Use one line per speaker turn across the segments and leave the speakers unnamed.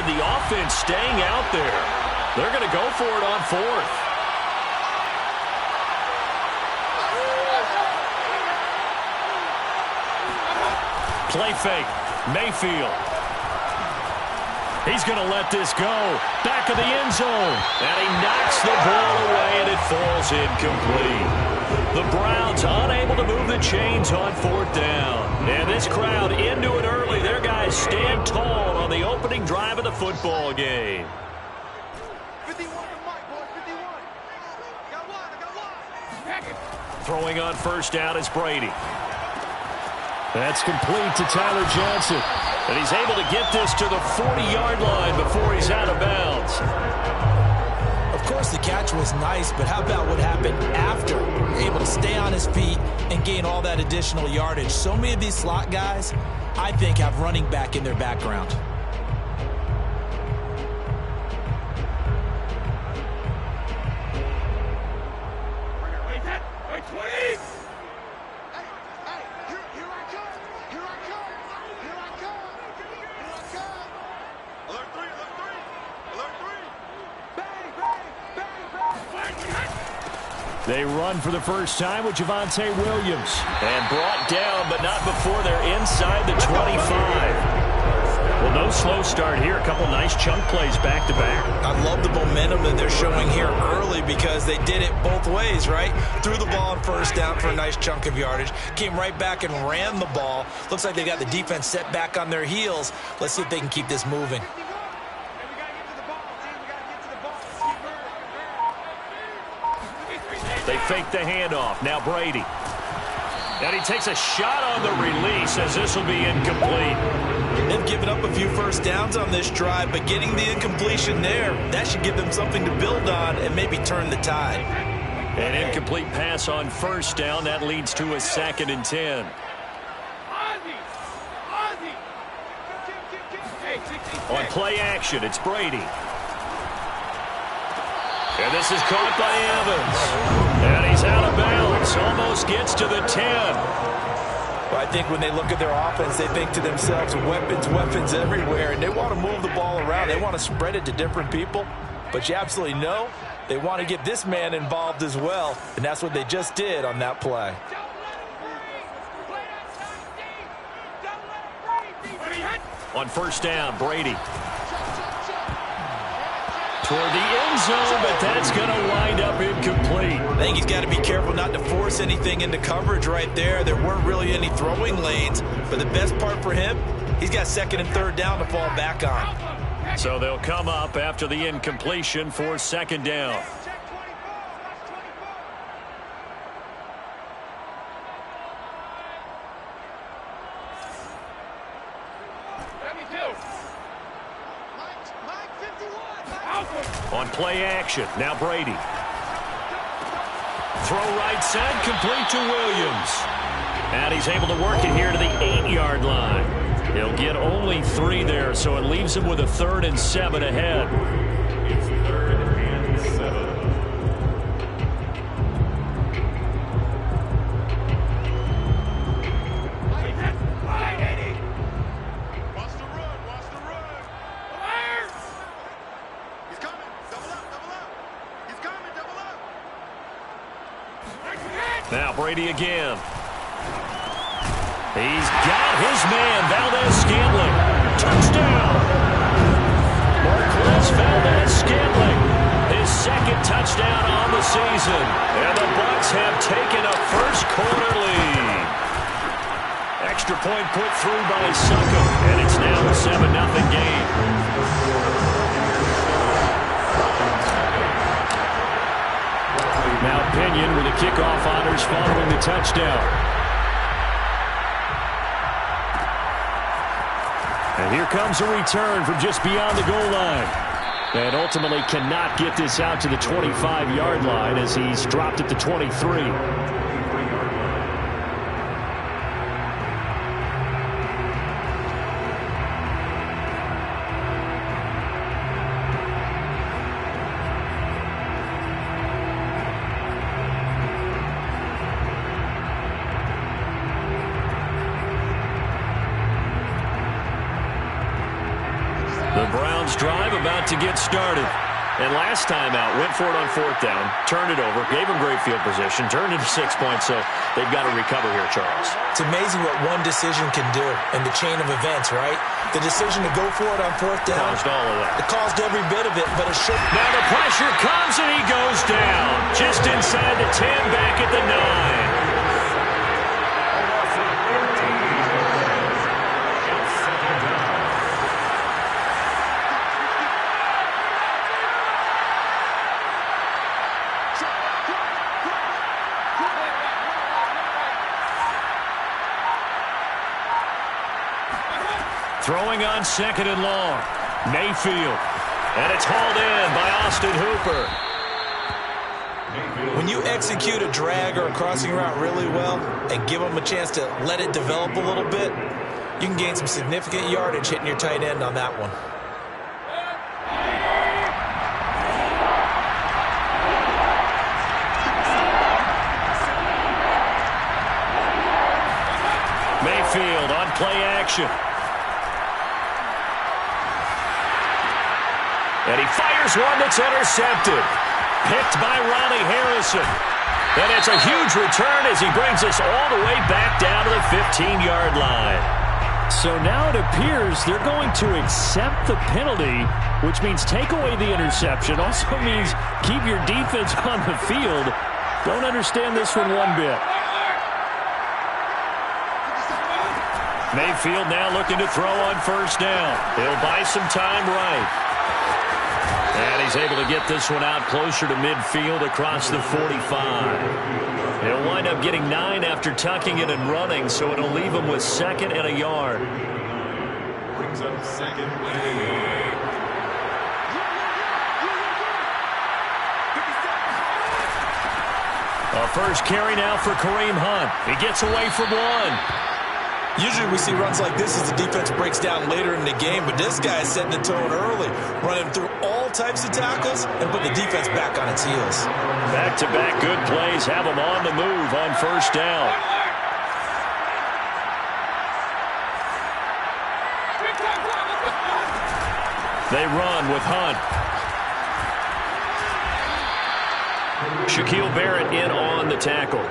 the offense staying out there. They're going to go for it on fourth. Play fake. Mayfield. He's going to let this go. Back of the end zone. And he knocks the ball away, and it falls incomplete. The Browns unable to move the chains on fourth down. And this crowd into it early. Their guys stand tall on the opening drive of the football game.
51 to Mike, boys. 51. Got one.
Throwing on first down is Brady. That's complete to Tyler Johnson. And he's able to get this to the 40-yard line before he's out of bounds.
Of course, the catch was nice, but how about what happened after? Able to stay on his feet and gain all that additional yardage. So many of these slot guys, I think, have running back in their background.
They run for the first time with Javonte Williams. And brought down, but not before they're inside the 25. Well, no slow start here. A couple nice chunk plays back-to-back.
I love the momentum that they're showing here early because they did it both ways, right? Threw the ball on first down for a nice chunk of yardage. Came right back and ran the ball. Looks like they got the defense set back on their heels. Let's see if they can keep this moving.
They fake the handoff. Now Brady. And he takes a shot on the release as this will be incomplete.
They've given up a few first downs on this drive, but getting the incompletion there, that should give them something to build on and maybe turn the tide.
An incomplete pass on first down. That leads to a 2nd and 10. On play action, it's Brady. And this is caught by Evans. And he's out of bounds. Almost gets to the 10.
Well, I think when they look at their offense, they think to themselves, weapons everywhere. And they want to move the ball around. They want to spread it to different people. But you absolutely know they want to get this man involved as well. And that's what they just did on that play.
On first down, Brady. Toward the end zone, but that's going to wind up incomplete.
I think he's got to be careful not to force anything into coverage right there. There weren't really any throwing lanes, but the best part for him, he's got 2nd and 3rd down to fall back on.
So they'll come up after the incompletion for 2nd down. On play action, now Brady. Throw right side, complete to Williams. And he's able to work it here to the 8-yard line. He'll get only 3 there, so it leaves him with a 3rd and 7 ahead.
It's 3rd and 7.
Now Brady again. He's got his man, Valdez-Scantling. Touchdown! Marquez Valdez-Scantling, his 2nd touchdown on the season. And the Bucs have taken a first-quarter lead. Extra point put through by Succop, and it's now a 7-0 game. Now Pinion with the kickoff honors following the touchdown. And here comes a return from just beyond the goal line. And ultimately cannot get this out to the 25-yard line as he's dropped at the 23. Browns drive about to get started. And last time out, went for it on 4th down, turned it over, gave them great field position, turned into 6 points, so they've got to recover here, Charles.
It's amazing what one decision can do in the chain of events, right? The decision to go for it on 4th down.
Caused all of that.
It caused every bit of it, but it should.
Now the pressure comes and he goes down. Just inside the 10, back at the 9. Throwing on 2nd and long. Mayfield. And it's hauled in by Austin Hooper.
When you execute a drag or a crossing route really well and give them a chance to let it develop a little bit, you can gain some significant yardage hitting your tight end on that one.
Mayfield on play action. And he fires one that's intercepted. Picked by Ronnie Harrison. And it's a huge return as he brings us all the way back down to the 15-yard line. So now it appears they're going to accept the penalty, which means take away the interception. Also means keep your defense on the field. Don't understand this one one bit. Mayfield now looking to throw on 1st down. He'll buy some time right. And he's able to get this one out closer to midfield across the 45. He'll wind up getting 9 after tucking it and running, so it'll leave him with 2nd and a yard.
Brings up 2nd.
A first carry now for Kareem Hunt. He gets away from one.
Usually we see runs like this as the defense breaks down later in the game, but this guy is setting the tone early, running through all types of tackles and put the defense back on its heels.
Back-to-back good plays have him on the move on 1st down. They run with Hunt. Shaquille Barrett in on the tackle.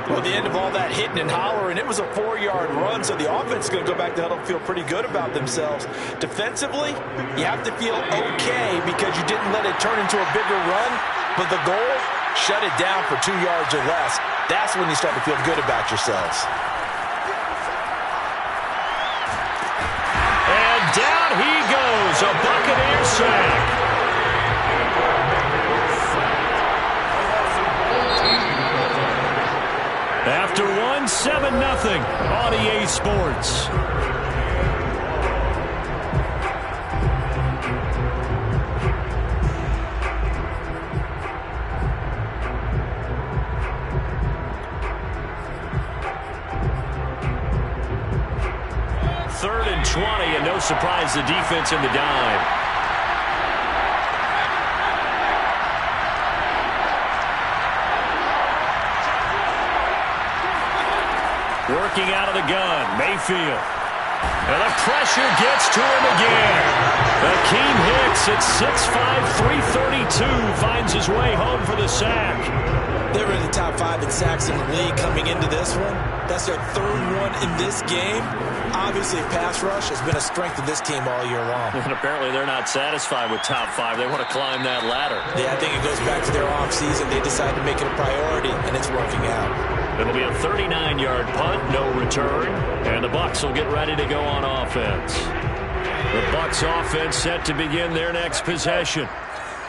Well, at the end of all that hitting and hollering, it was a 4-yard run, so the offense is going to go back to huddle and feel pretty good about themselves. Defensively, you have to feel okay because you didn't let it turn into a bigger run, but the goal, shut it down for 2 yards or less. That's when you start to feel good about yourselves.
And down he goes, a Buccaneer sack. After one, 7-0 on EA Sports. Third and 20, and no surprise, the defense in the dime. Working out of the gun, Mayfield. And the pressure gets to him again. Akeem Hicks at 6'5", 332 finds his way home for the sack.
They were in the top 5 in sacks in the league coming into this one. That's their 3rd one in this game. Obviously, pass rush has been a strength of this team all year long.
And apparently they're not satisfied with top 5. They want to climb that ladder.
Yeah, I think it goes back to their offseason. They decided to make it a priority, and it's working out.
It'll be a 39-yard punt, no return, and the Bucs will get ready to go on offense. The Bucs offense set to begin their next possession.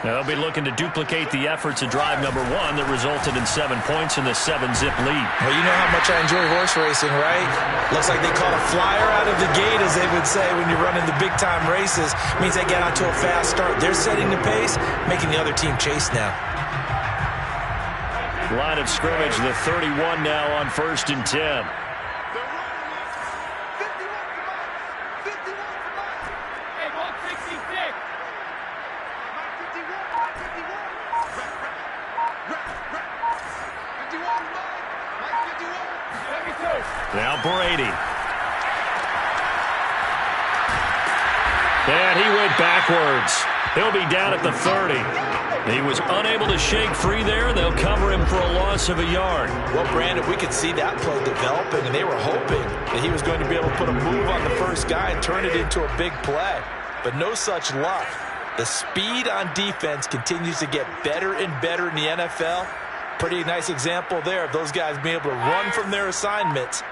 Now they'll be looking to duplicate the efforts of drive number 1 that resulted in 7 points in the 7-zip lead.
Well, you know how much I enjoy horse racing, right? Looks like they caught a flyer out of the gate, as they would say when you're running the big-time races. Means they get out to a fast start. They're setting the pace, making the other team chase now.
Line of scrimmage, the 31 now on 1st and 10. Now Brady. And he went it backwards. He'll be down at the 30. He was unable to shake free there. They'll cover him for a loss of a yard.
Well, Brandon, we could see that play developing, and they were hoping that he was going to be able to put a move on the first guy and turn it into a big play. But no such luck. The speed on defense continues to get better and better in the NFL. Pretty nice example there of those guys being able to run from their assignments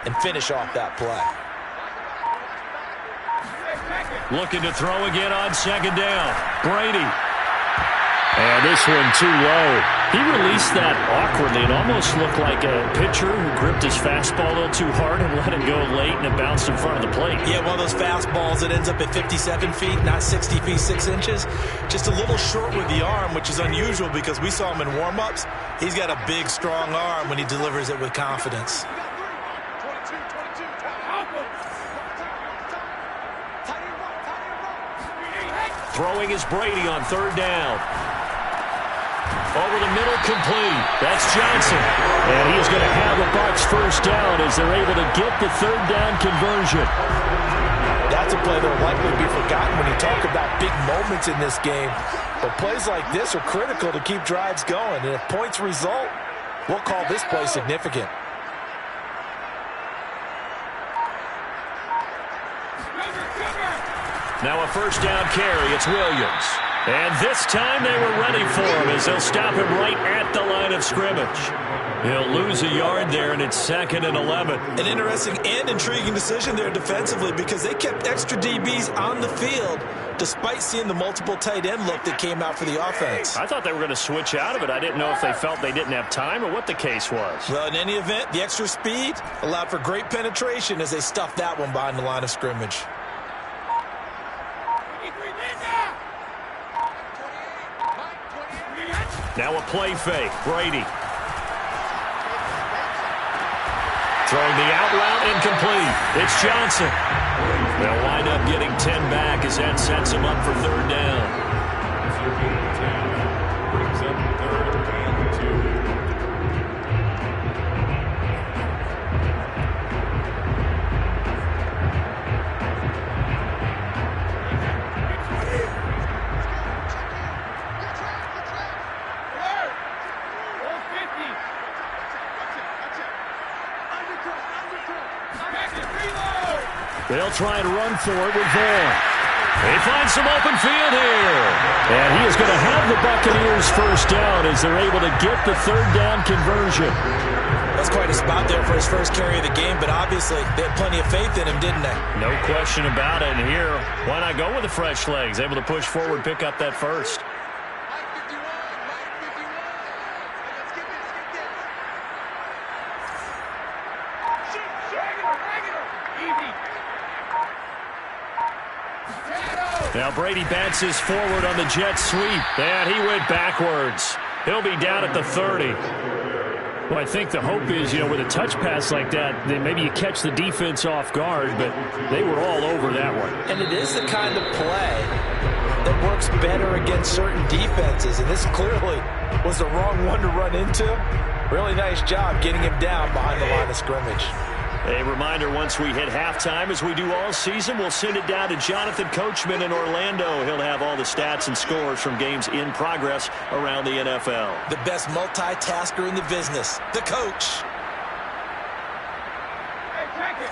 and finish off that play.
Looking to throw again on second down. Brady. And this one too low. He released that awkwardly. It almost looked like a pitcher who gripped his fastball a little too hard and let it go late, and it bounced in front of the plate.
Yeah, one of those fastballs that ends up at 57 feet, not 60 feet, 6 inches. Just a little short with the arm, which is unusual because we saw him in warm-ups. He's got a big, strong arm when he delivers it with confidence.
Throwing is Brady on third down. Over the middle, complete. That's Johnson. And he is going to have the Bucs first down as they're able to get the third down conversion.
That's a play that will likely be forgotten when you talk about big moments in this game. But plays like this are critical to keep drives going. And if points result, we'll call this play significant.
Now a first down carry. It's Williams. And this time they were ready for him as they'll stop him right at the line of scrimmage. He'll lose a yard there, and it's 2nd and 11.
An interesting and intriguing decision there defensively because they kept extra DBs on the field despite seeing the multiple tight end look that came out for the offense.
I thought they were going to switch out of it. I didn't know if they felt they didn't have time or what the case was.
Well, in any event, the extra speed allowed for great penetration as they stuffed that one behind the line of scrimmage.
Now a play fake. Brady. Throwing the out route, incomplete. It's Johnson. They'll wind up getting 10 back as that sets him up for third down.
Brings up 3rd and 2.
They'll try and run for it with Vaughn. They find some open field here. And he is going to have the Buccaneers first down as they're able to get the third down conversion.
That's quite a spot there for his first carry of the game, but obviously they had plenty of faith in him, didn't they?
No question about it. And here, why not go with the fresh legs? Able to push forward, pick up that first. Now Brady bounces forward on the jet sweep, and he went backwards. He'll be down at the 30. Well, I think the hope is, with a touch pass like that, then maybe you catch the defense off guard, but they were all over that one.
And it is the kind of play that works better against certain defenses, and this clearly was the wrong one to run into. Really nice job getting him down behind the line of scrimmage.
A reminder, once we hit halftime, as we do all season, we'll send it down to Jonathan Coachman in Orlando. He'll have all the stats and scores from games in progress around the NFL.
The best multitasker in the business, the coach.
Hey, check it.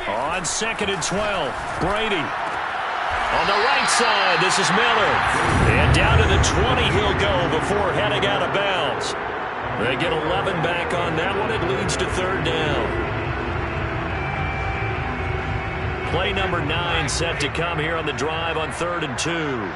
On 2nd and 12, Brady. On the right side, this is Miller. And down to the 20 he'll go before heading out of bounds. They get 11 back on that one. It leads to third down. Play number 9 set to come here on the drive on 3rd and 2.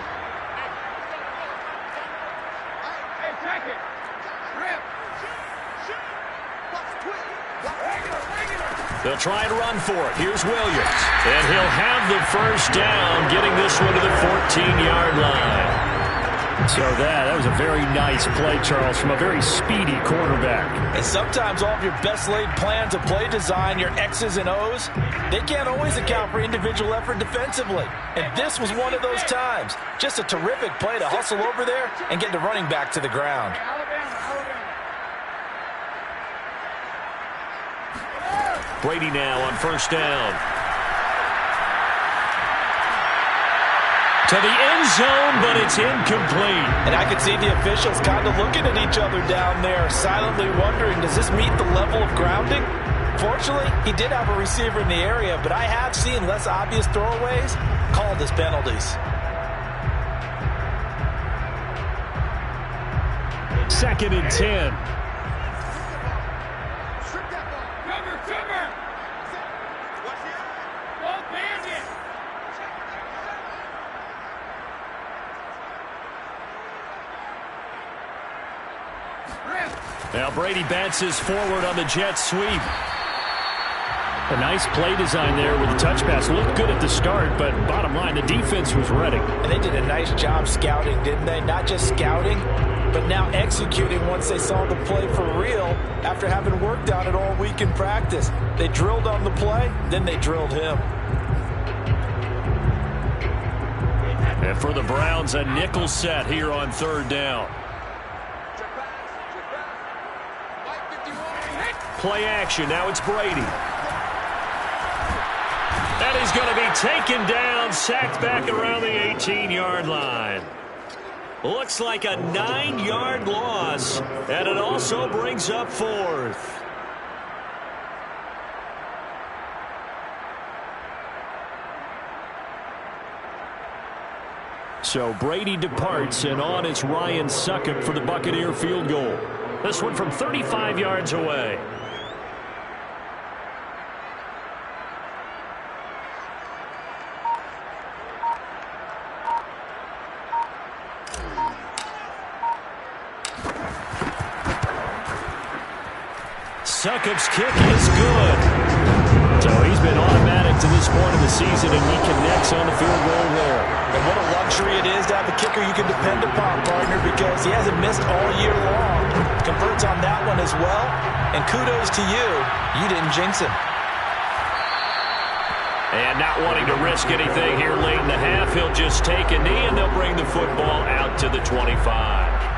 They'll try and run for it. Here's Williams. And he'll have the first down, getting this one to the 14-yard line. So that was a very nice play, Charles, from a very speedy quarterback.
And sometimes all of your best laid plans of play design, your X's and O's, they can't always account for individual effort defensively. And this was one of those times. Just a terrific play to hustle over there and get the running back to the ground.
Brady now on first down. To the end zone, but it's incomplete.
And I could see the officials kind of looking at each other down there, silently wondering, does this meet the level of grounding? Fortunately, he did have a receiver in the area, but I have seen less obvious throwaways called as penalties.
Second and 10. Now Brady bounces forward on the jet sweep. A nice play design there with the touch pass. Looked good at the start, but bottom line, the defense was ready.
And they did a nice job scouting, didn't they? Not just scouting, but now executing once they saw the play for real after having worked on it all week in practice. They drilled on the play, then they drilled him.
And for the Browns, a nickel set here on third down. Play action. Now it's Brady. And he's going to be taken down, sacked back around the 18-yard line. Looks like a 9-yard loss, and it also brings up fourth. So Brady departs, and on it's Ryan Succop for the Buccaneer field goal. This one from 35 yards away. Succop's kick is good. So he's been automatic to this point of the season, and he connects on the field goal there.
And what a luxury it is to have a kicker you can depend upon, partner, because he hasn't missed all year long. Converts on that one as well. And kudos to you. You didn't jinx him.
And not wanting to risk anything here late in the half, he'll just take a knee, and they'll bring the football out to the 25.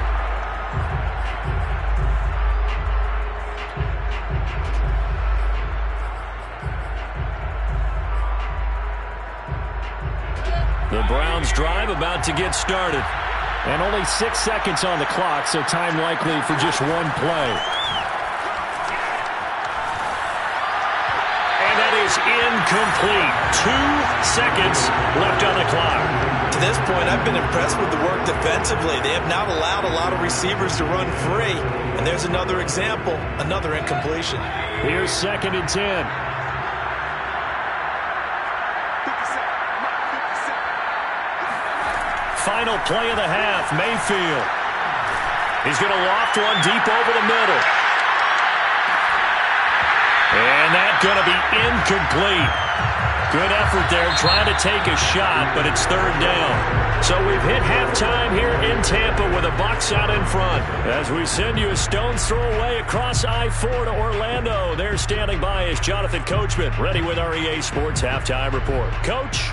The Browns drive about to get started. And only 6 seconds on the clock, so time likely for just one play. And that is incomplete. 2 seconds left on the clock.
To this point, I've been impressed with the work defensively. They have not allowed a lot of receivers to run free. And there's another example, another incompletion.
Here's second and 10. Final play of the half, Mayfield. He's going to loft one deep over the middle. And that's going to be incomplete. Good effort there trying to take a shot, but it's third down. So we've hit halftime here in Tampa with the Bucs out in front. As we send you a stone's throw away across I-4 to Orlando. There standing by is Jonathan Coachman, ready with our EA Sports Halftime Report. Coach?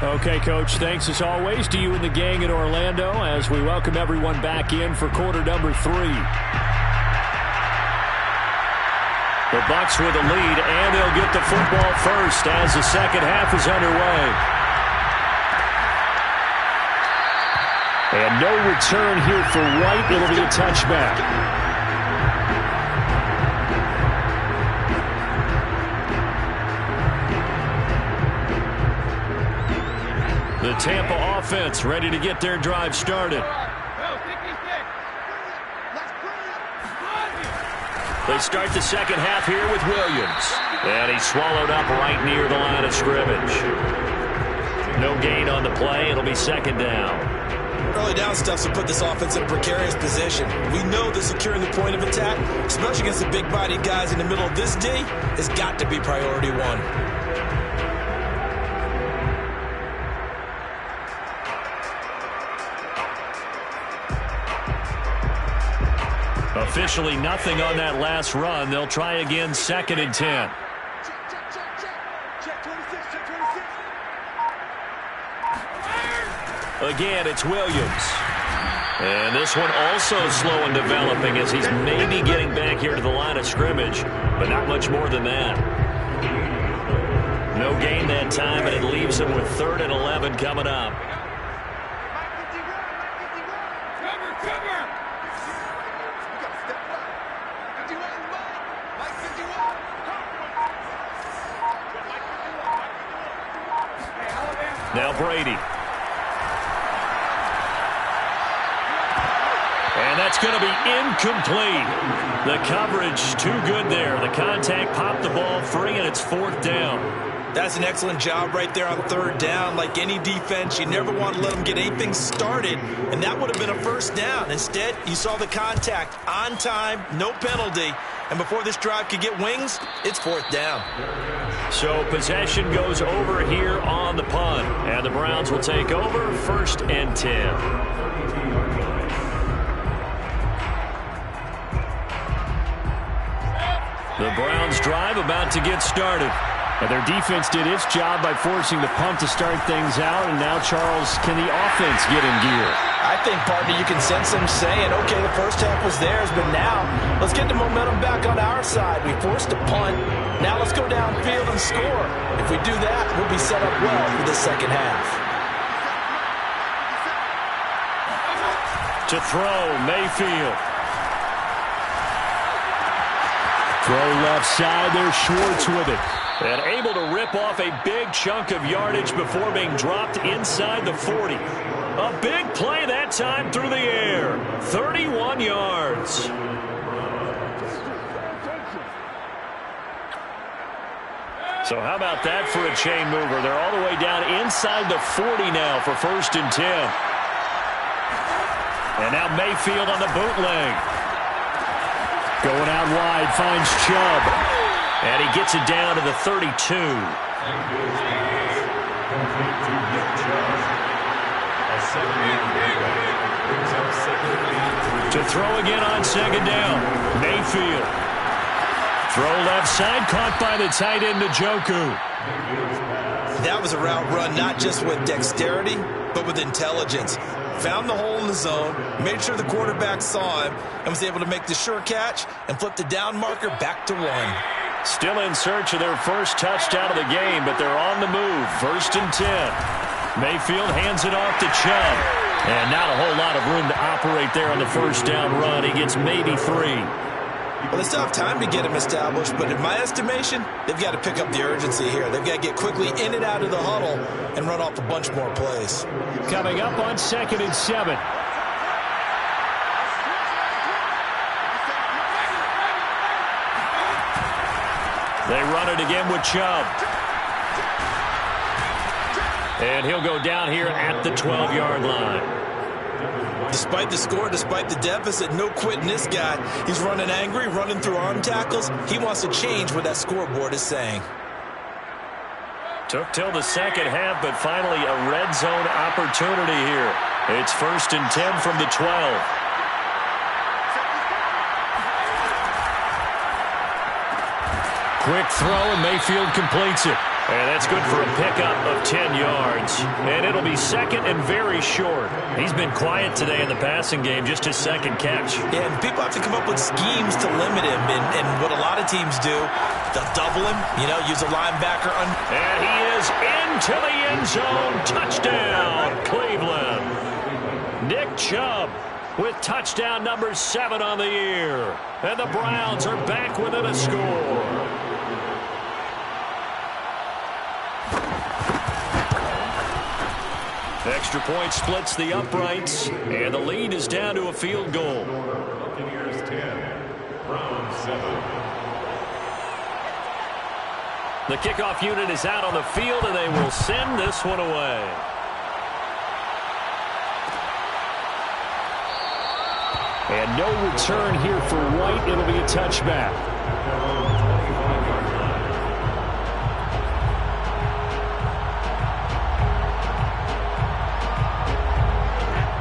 Okay, Coach, thanks as always to you and the gang in Orlando as we welcome everyone back in for quarter number 3. The Bucs with a lead, and they'll get the football first as the second half is underway. And no return here for White. It'll be a touchback. The Tampa offense ready to get their drive started. They start the second half here with Williams. And he's swallowed up right near the line of scrimmage. No gain on the play. It'll be second down.
Early down stuff to put this offense in a precarious position. We know that securing the point of attack, especially against the big-bodied guys in the middle of this D, has got to be priority one.
Officially nothing on that last run. They'll try again, 2nd and 10.
Check 26, check 26.
Again, it's Williams. And this one also slow in developing as he's maybe getting back here to the line of scrimmage, but not much more than that. No gain that time, and it leaves him with 3rd and 11 coming up.
Cover, cover! You gotta step up. 51, Mike 51.
Now Brady. And that's going to be incomplete. The coverage too good there. The contact popped the ball free, and it's 4th down.
That's an excellent job right there on 3rd down. Like any defense, you never want to let them get anything started, and that would have been a 1st down. Instead, you saw the contact on time, no penalty, and before this drive could get wings, it's 4th down.
So possession goes over here on the punt, and the Browns will take over 1st and 10. The Browns drive about to get started.
And their defense did its job by forcing the punt to start things out. And now, Charles, can the offense get in gear?
I think, partner, you can sense them saying, okay, the first half was theirs, but now let's get the momentum back on our side. We forced a punt. Now let's go downfield and score. If we do that, we'll be set up well for the second half.
To throw, Mayfield.
Throw left side there, Schwartz with it.
And able to rip off a big chunk of yardage before being dropped inside the 40. A big play that time through the air. 31 yards. So how about that for a chain mover? They're all the way down inside the 40 now for 1st and 10. And now Mayfield on the bootleg.
Going out wide, finds Chubb.
And he gets it down to the 32. To throw again on 2nd down. Mayfield. Throw left side, caught by the tight end, Njoku.
That was a route run not just with dexterity, but with intelligence. Found the hole in the zone, made sure the quarterback saw him, and was able to make the sure catch and flip the down marker back to 1.
Still in search of their first touchdown of the game, but they're on the move. 1st and 10. Mayfield hands it off to Chubb. And not a whole lot of room to operate there on the 1st down run. He gets maybe 3.
Well, they still have time to get him established, but in my estimation, they've got to pick up the urgency here. They've got to get quickly in and out of the huddle and run off a bunch more plays.
Coming up on 2nd and 7.
They run it again with Chubb. And he'll go down here at the 12-yard line.
Despite the score, despite the deficit, no quitting this guy. He's running angry, running through arm tackles. He wants to change what that scoreboard is saying.
Took till the second half, but finally a red zone opportunity here. It's 1st and 10 from the 12. Quick throw, and Mayfield completes it. And that's good for a pickup of 10 yards. And it'll be 2nd and very short. He's been quiet today in the passing game, just his 2nd catch.
Yeah, and people have to come up with schemes to limit him. And what a lot of teams do, they'll double him, use a linebacker.
And he is into the end zone. Touchdown, Cleveland. Nick Chubb with touchdown number 7 on the year. And the Browns are back within a score. Extra point splits the uprights, and the lead is down to a field goal.
Buccaneers 10, Browns 7.
The kickoff unit is out on the field, and they will send this one away.
And no return here for White. It'll be a touchback.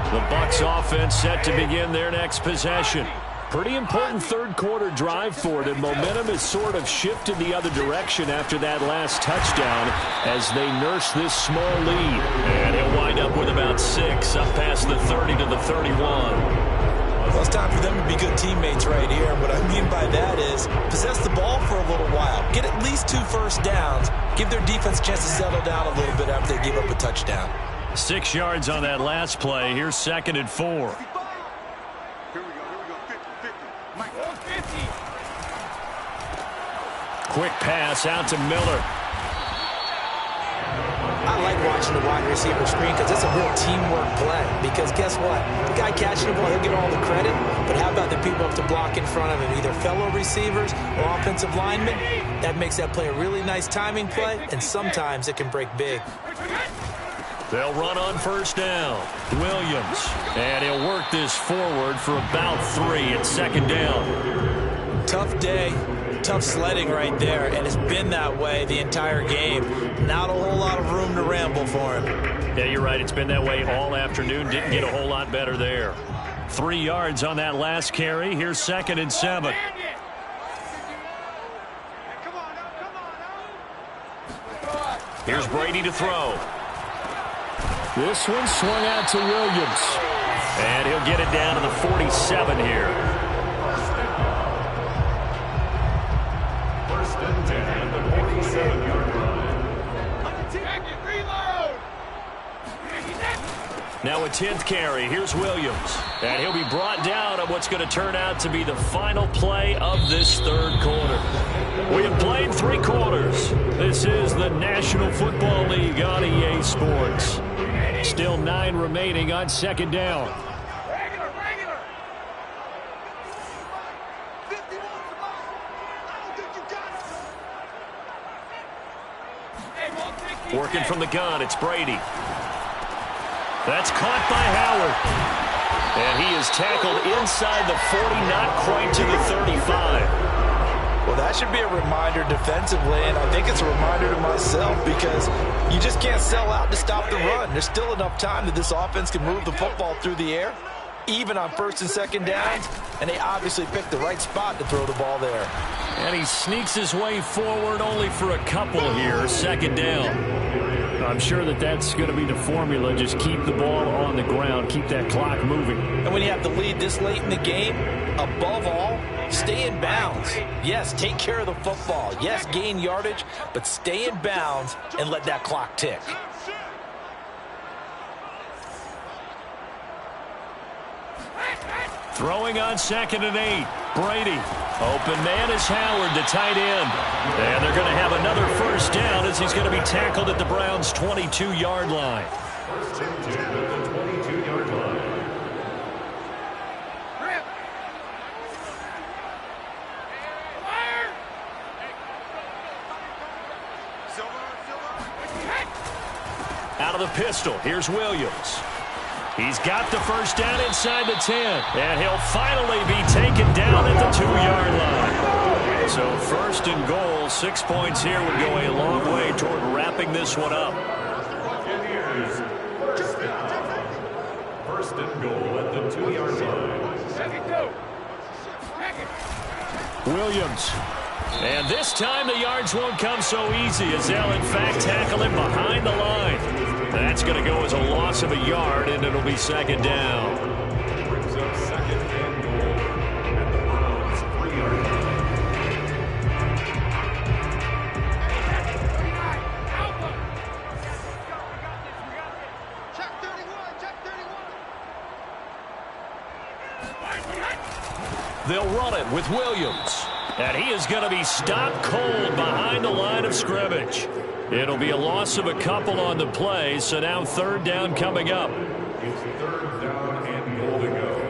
The Bucs offense set to begin their next possession. Pretty important third-quarter drive for them. Momentum has sort of shifted the other direction after that last touchdown as they nurse this small lead. And he'll wind up with about 6 up past the 30 to the 31.
Well, it's time for them to be good teammates right here. What I mean by that is possess the ball for a little while. Get at least 2 first downs. Give their defense a chance to settle down a little bit after they give up a touchdown.
6 yards on that last play. Here's 2nd and 4. Quick pass out to Miller.
I like watching the wide receiver screen because it's a real teamwork play. Because guess what? The guy catching the ball, he'll get all the credit. But how about the people up to block in front of him? Either fellow receivers or offensive linemen. That makes that play a really nice timing play, and sometimes it can break big.
They'll run on first down. Williams. And he'll work this forward for about 3 at 2nd down.
Tough day. Tough sledding right there, and it's been that way the entire game. Not a whole lot of room to ramble for him.
Yeah, you're right. It's been that way all afternoon. Didn't get a whole lot better there. 3 yards on that last carry. Here's 2nd and 7. Here's Brady to throw.
This one swung out to Williams.
And he'll get it down to the 47 here. Now a 10th carry. Here's Williams. And he'll be brought down on what's going to turn out to be the final play of this third quarter. We have played 3 quarters. This is the National Football League on EA Sports. Still 9 remaining on 2nd down. Working from the gun, it's Brady. That's caught by Howard. And he is tackled inside the 40, not quite to the 35.
Well, that should be a reminder defensively, and I think it's a reminder to myself because you just can't sell out to stop the run. There's still enough time that this offense can move the football through the air, even on 1st and 2nd downs, and they obviously picked the right spot to throw the ball there.
And he sneaks his way forward only for a couple here, 2nd down.
I'm sure that's going to be the formula. Just keep the ball on the ground. Keep that clock moving.
And when you have the lead this late in the game, above all, stay in bounds. Yes, take care of the football. Yes, gain yardage, but stay in bounds and let that clock tick.
Throwing on 2nd and 8. Brady. Open man is Howard, the tight end. And they're going to have another first down as he's going to be tackled at the Browns' 22-yard line.
First and 10 at the 22-yard line.
Out of the pistol, here's Williams. He's got the first down inside the 10, and he'll finally be taken down at the 2-yard line. So 1st and goal, 6 points here would go a long way toward wrapping this one up.
And here's first and goal at the 2-yard line.
Williams. And this time the yards won't come so easy as they'll in fact tackle him behind the line. That's going to go as a loss of a yard, and it'll be 2nd down.
Brings up 2nd and goal at the Browns' 3-yard line.
Check 31, check 31.
They'll run it with Williams. And he is going to be stopped cold behind the line of scrimmage. It'll be a loss of a couple on the play, so now 3rd down coming up.
It's 3rd down and goal to go.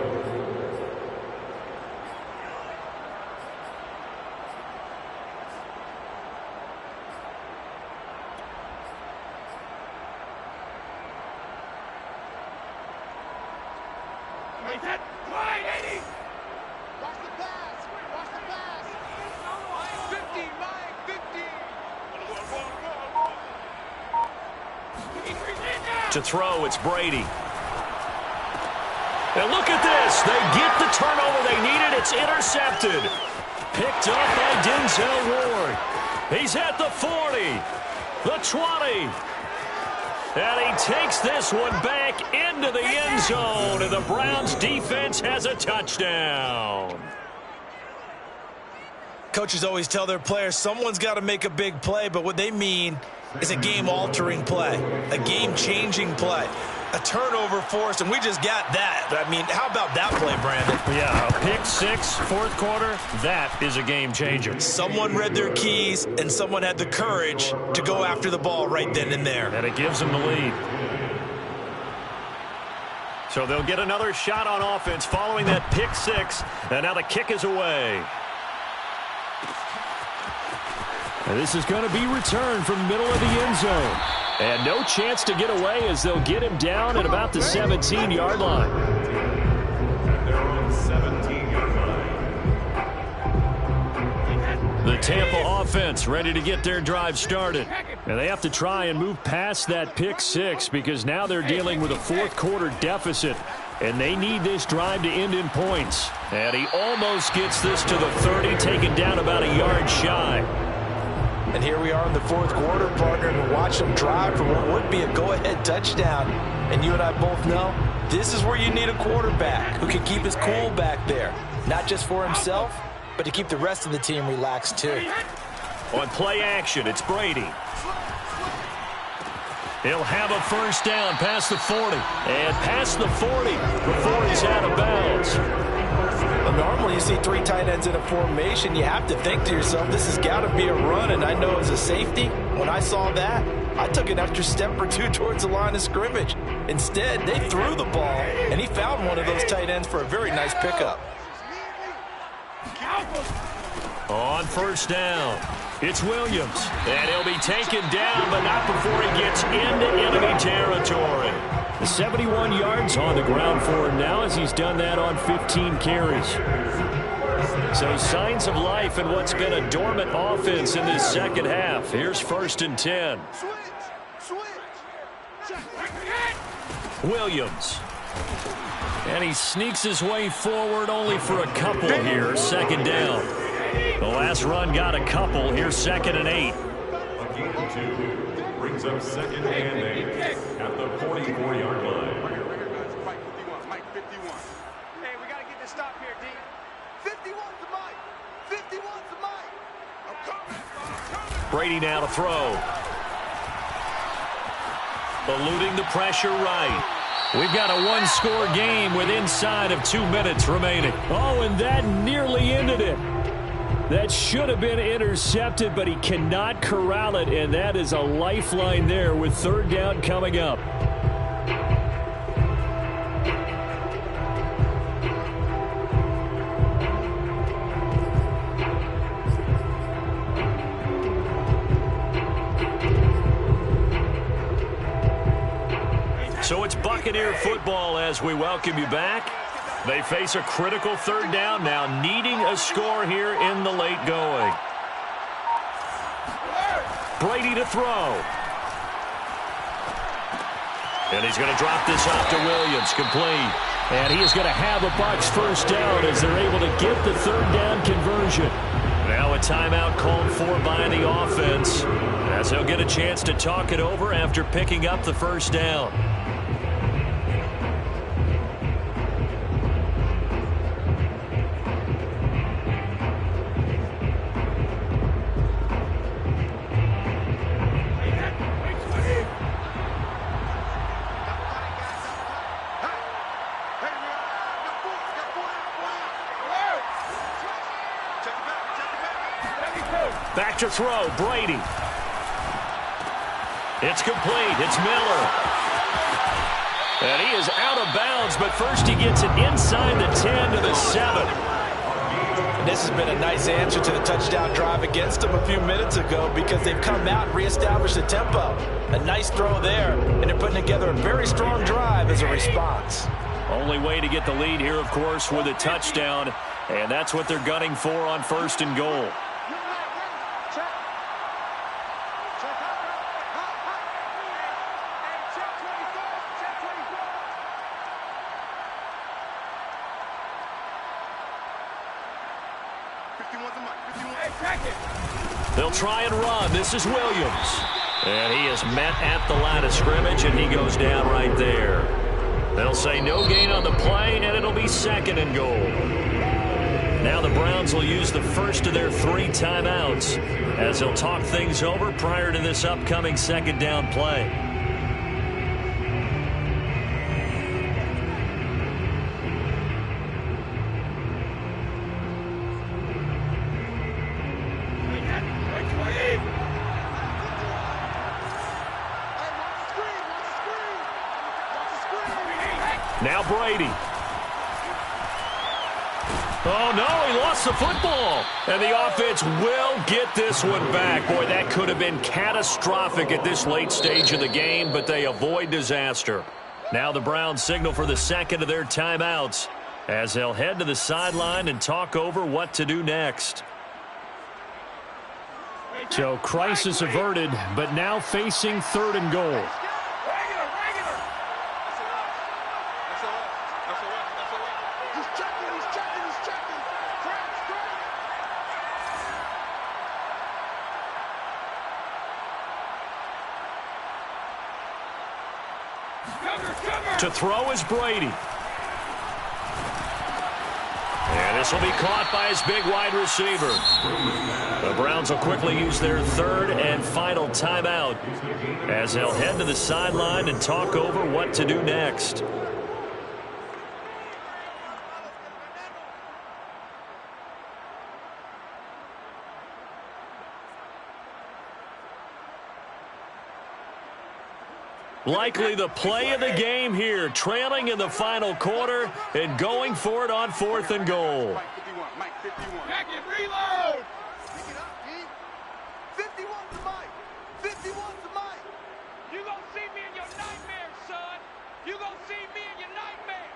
Wide, Eddie! Watch the pass! Watch the pass! 15, Mike! 15!
To throw, it's Brady. And look at this. They get the turnover they needed. It's intercepted. Picked up by Denzel Ward. He's at the 40, the 20. And he takes this one back into the end zone. And the Browns defense has a touchdown.
Coaches always tell their players someone's got to make a big play, but what they mean is a game-altering play, a game-changing play, a turnover forced, and we just got that. I mean, how about that play, Brandon?
Yeah, a pick six, fourth quarter, that is a game-changer.
Someone read their keys, and someone had the courage to go after the ball right then and there.
And it gives them the lead. So they'll get another shot on offense following that pick six, and now the kick is away.
And this is going to be returned from the middle of the end zone. And no chance to get away as they'll get him down at about the 17-yard line.
And they're on 17-yard line.
The Tampa offense ready to get their drive started.
And they have to try and move past that pick six because now they're dealing with a fourth quarter deficit. And they need this drive to end in points.
And he almost gets this to the 30, taken down about a yard shy.
And here we are in the fourth quarter, partner, and watch them drive for what would be a go-ahead touchdown. And you and I both know this is where you need a quarterback who can keep his cool back there. Not just for himself, but to keep the rest of the team relaxed too.
On play action, it's Brady. He'll have a first down past the 40. And past the 40 before he's out of bounds.
Normally you see three tight ends in a formation. You have to think to yourself, this has got to be a run. And I know as a safety, when I saw that, I took an extra step or two towards the line of scrimmage. Instead, they threw the ball, and he found one of those tight ends for a very nice pickup.
On first down, it's Williams. And he'll be taken down, but not before he gets into enemy territory.
The 71 yards on the ground for him now as he's done that on 15 carries.
So signs of life in what's been a dormant offense in this second half. Here's 1st and 10. Williams. And he sneaks his way forward only for a couple here. 2nd down. The last run got a couple. Here's 2nd and 8.
A gain of 2 brings up 2nd and 8 at the 44-yard line.
Mike 51. Hey, we got to get this stop here, D. 51's the Mike. 51's the Mike. I'm coming.
Brady now to throw. Eluding the pressure right. We've got a one-score game with inside of 2 minutes remaining.
Oh, and that nearly ended it. That should have been intercepted, but he cannot corral it, and that is a lifeline there with 3rd down coming up.
So it's Buccaneer football as we welcome you back. They face a critical 3rd down now, needing a score here in the late going. Brady to throw. And he's going to drop this off to Williams, complete.
And he is going to have a Bucs first down as they're able to get the 3rd down conversion.
Now a timeout called for by the offense, as they'll get a chance to talk it over after picking up the first down. Back to throw, Brady. It's complete. It's Miller. And he is out of bounds, but first he gets it inside the 10 to the 7.
And this has been a nice answer to the touchdown drive against them a few minutes ago because they've come out and reestablished the tempo. A nice throw there, and they're putting together a very strong drive as a response.
Only way to get the lead here, of course, with a touchdown, and that's what they're gunning for on 1st and goal. They'll try and run. This is Williams. And he is met at the line of scrimmage, and he goes down right there. They'll say no gain on the play, and it'll be 2nd and goal. Now the Browns will use the first of their 3 timeouts as they'll talk things over prior to this upcoming 2nd down play. Now Brady. Oh, no, he lost the football. And the offense will get this one back. Boy, that could have been catastrophic at this late stage of the game, but they avoid disaster. Now the Browns signal for the 2nd of their timeouts as they'll head to the sideline and talk over what to do next.
So crisis averted, but now facing 3rd and goal.
To throw is Brady. And this will be caught by his big wide receiver. The Browns will quickly use their 3rd and final timeout as they'll head to the sideline and talk over what to do next. Likely the play of the game here, trailing in the final quarter and going for it on 4th and goal.
Mike 51. Back and reload. Pick it up, D. 51 to Mike. 51 to Mike.
You gonna see me in your nightmares, son. You gonna see me in your nightmares.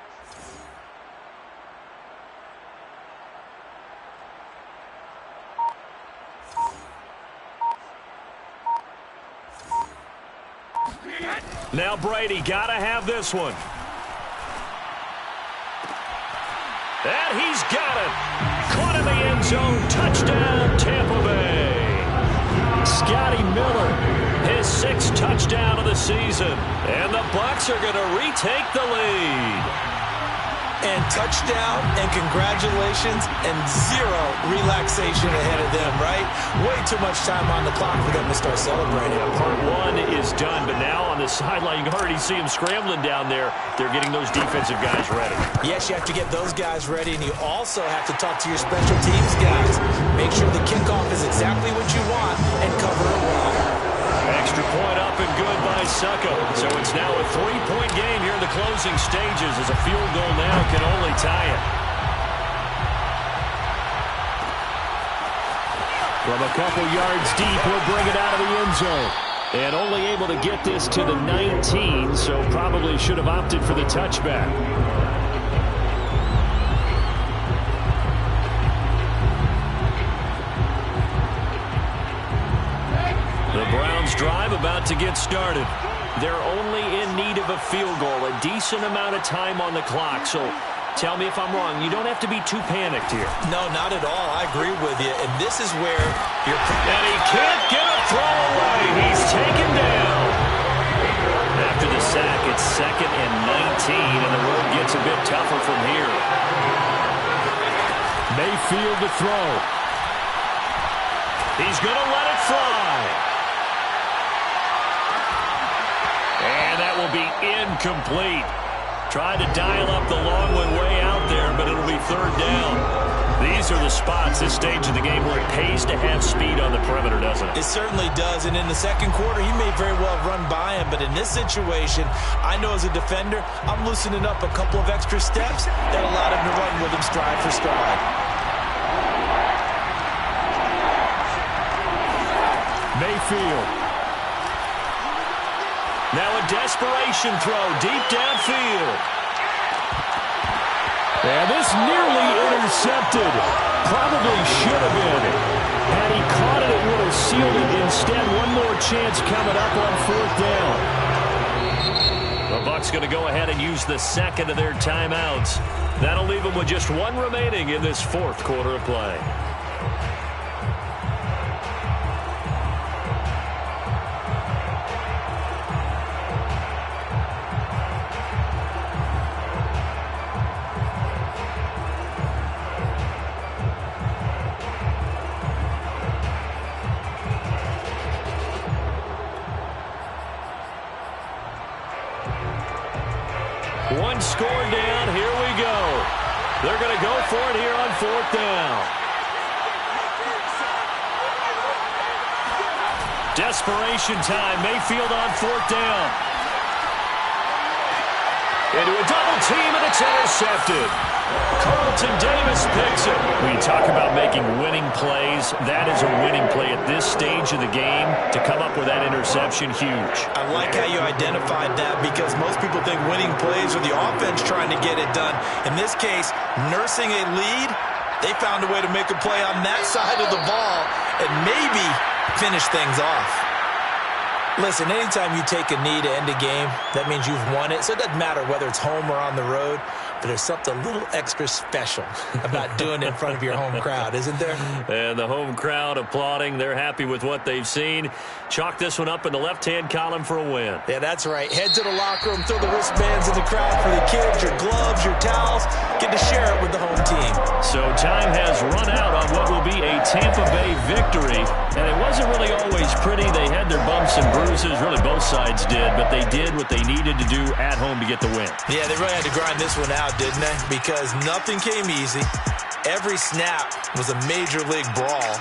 Now Brady, gotta have this one. And he's got it. Caught in the end zone. Touchdown, Tampa Bay. Scotty Miller, his 6th touchdown of the season. And the Bucs are going to retake the lead.
And touchdown, and congratulations, and 0 relaxation ahead of them, right? Way too much time on the clock for them to start celebrating.
Part 1 is done, but now on the sideline, you can already see him scrambling down there. They're getting those defensive guys ready.
Yes, you have to get those guys ready, and you also have to talk to your special teams guys. Make sure the kickoff is exactly what you want and cover it well.
Extra point up and good by Succo. So it's now a 3-point game here in the closing stages as a field goal now can only tie it.
From a couple yards deep, we'll bring it out of the end zone. And only able to get this to the 19, so probably should have opted for the touchback.
The Browns drive about to get started. They're only in need of a field goal, a decent amount of time on the clock. So tell me if I'm wrong. You don't have to be too panicked here.
No, not at all. I agree with you. And this is where you're...
And he can't get a throw away. He's taken down. After the sack, it's 2nd and 19, and the road gets a bit tougher from here.
Mayfield to throw.
He's going to let it fly. And that will be incomplete. Tried to dial up the long one way out there, but it'll be 3rd down. These are the spots, this stage of the game, where it pays to have speed on the perimeter, doesn't it?
It certainly does, and in the 2nd quarter, he may very well have run by him, but in this situation, I know as a defender, I'm loosening up a couple of extra steps that allowed him to run with him stride for stride.
Mayfield.
Now a desperation throw deep downfield.
And this nearly intercepted. Probably should have been. Had he caught it, it would have sealed it. Instead, one more chance coming up on 4th down.
The Bucs going to go ahead and use the 2nd of their timeouts. That'll leave them with just 1 remaining in this 4th quarter of play. One score down. Here we go. They're going to go for it here on fourth down. Desperation time. Mayfield on fourth down. Into a double team, and it's intercepted. Carlton Davis picks it. When you talk about making winning plays, that is a winning play at this stage of the game. To come up with that interception, huge.
I like how you identified that, because most people think winning plays are the offense trying to get it done. In this case, nursing a lead, they found a way to make a play on that side of the ball and maybe finish things off.
Listen, anytime you take a knee to end a game, that means you've won it. So it doesn't matter whether it's home or on the road, but there's something a little extra special about doing it in front of your home crowd, isn't there?
And the home crowd applauding. They're happy with what they've seen. Chalk this one up in the left-hand column for a win.
Yeah, that's right. Head to the locker room, throw the wristbands in the crowd for the kids, your gloves, your towels. Get to share it with the home team.
So time has run out on what will be a Tampa Bay victory. And it wasn't really always pretty. They had their bumps and bruises. Really, both sides did. But they did what they needed to do at home to get the win.
Yeah, they really had to grind this one out, didn't they? Because nothing came easy. Every snap was a major league brawl.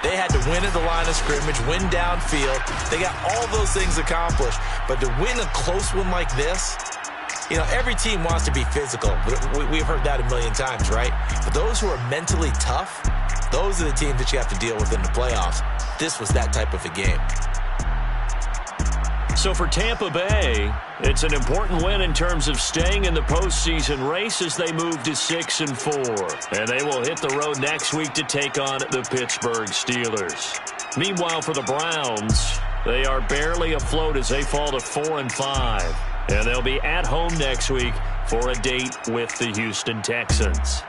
They had to win at the line of scrimmage, win downfield. They got all those things accomplished. But to win a close one like this, you know, every team wants to be physical. We've heard that a million times, right? But those who are mentally tough, those are the teams that you have to deal with in the playoffs. This was that type of a game.
So for Tampa Bay, it's an important win in terms of staying in the postseason race as they move to 6-4. And they will hit the road next week to take on the Pittsburgh Steelers. Meanwhile, for the Browns, they are barely afloat as they fall to 4-5. And they'll be at home next week for a date with the Houston Texans.